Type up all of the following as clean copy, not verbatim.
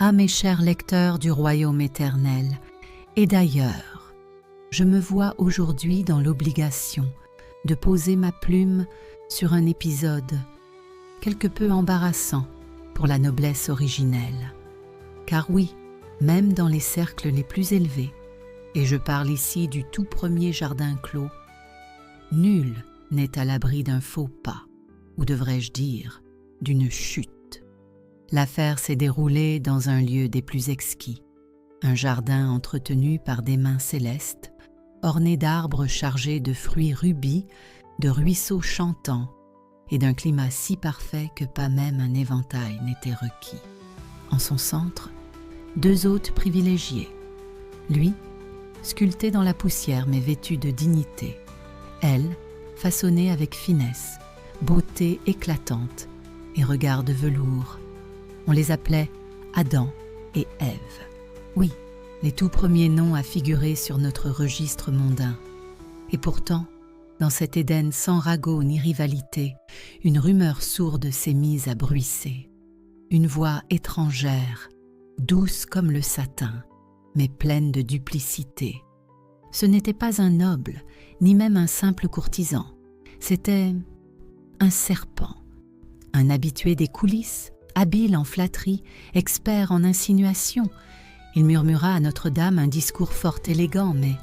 À mes chers lecteurs du royaume éternel, et d'ailleurs, je me vois aujourd'hui dans l'obligation de poser ma plume sur un épisode quelque peu embarrassant pour la noblesse originelle. Car oui, même dans les cercles les plus élevés, et je parle ici du tout premier jardin clos, nul n'est à l'abri d'un faux pas, ou devrais-je dire, d'une chute. L'affaire s'est déroulée dans un lieu des plus exquis, un jardin entretenu par des mains célestes, orné d'arbres chargés de fruits rubis, de ruisseaux chantants et d'un climat si parfait que pas même un éventail n'était requis. En son centre, 2 hôtes privilégiés. Lui, sculpté dans la poussière mais vêtu de dignité. Elle, façonnée avec finesse, beauté éclatante et regard de velours. On les appelait Adam et Ève. Oui, les tout premiers noms à figurer sur notre registre mondain. Et pourtant, dans cet Éden sans ragot ni rivalité, une rumeur sourde s'est mise à bruisser. Une voix étrangère, douce comme le satin, mais pleine de duplicité. Ce n'était pas un noble, ni même un simple courtisan. C'était un serpent, un habitué des coulisses, habile en flatterie, expert en insinuation. Il murmura à Notre-Dame un discours fort élégant, mais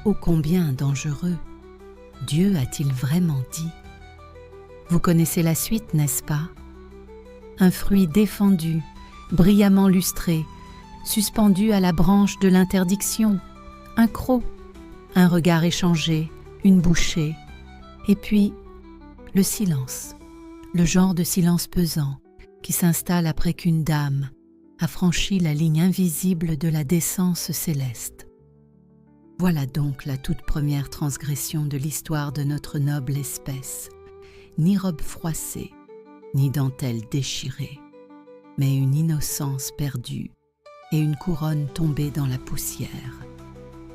ô combien dangereux. Dieu a-t-il vraiment dit? Vous connaissez la suite, n'est-ce pas? Un fruit défendu, brillamment lustré, suspendu à la branche de l'interdiction, un croc, un regard échangé, une bouchée, et puis le silence, le genre de silence pesant qui s'installe après qu'une dame a franchi la ligne invisible de la décence céleste. Voilà donc la toute première transgression de l'histoire de notre noble espèce. Ni robe froissée, ni dentelle déchirée, mais une innocence perdue et une couronne tombée dans la poussière.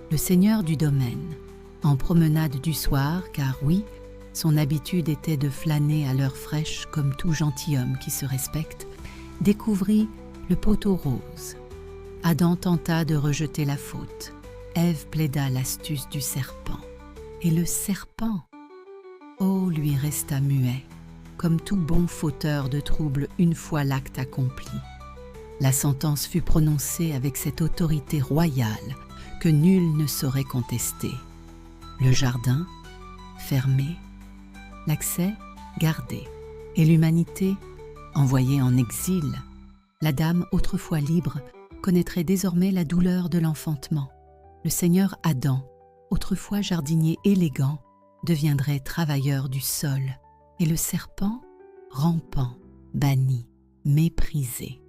Le seigneur du domaine, en promenade du soir, car oui, son habitude était de flâner à l'heure fraîche comme tout gentilhomme qui se respecte, découvrit le poteau rose. Adam tenta de rejeter la faute. Ève plaida l'astuce du serpent. Et le serpent, oh, lui resta muet, comme tout bon fauteur de trouble une fois l'acte accompli. La sentence fut prononcée avec cette autorité royale que nul ne saurait contester. Le jardin, fermé, l'accès gardé, et l'humanité envoyée en exil. La dame, autrefois libre, connaîtrait désormais la douleur de l'enfantement. Le seigneur Adam, autrefois jardinier élégant, deviendrait travailleur du sol, et le serpent, rampant, banni, méprisé.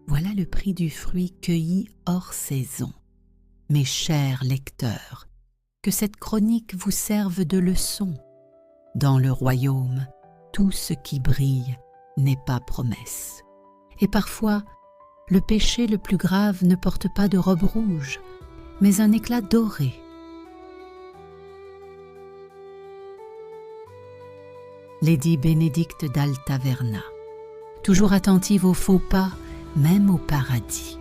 Voilà le prix du fruit cueilli hors saison. Mes chers lecteurs, que cette chronique vous serve de leçon. Dans le royaume, tout ce qui brille n'est pas promesse. Et parfois, le péché le plus grave ne porte pas de robe rouge, mais un éclat doré. Lady Bénédicte d'Altaverna, toujours attentive aux faux pas, même au paradis.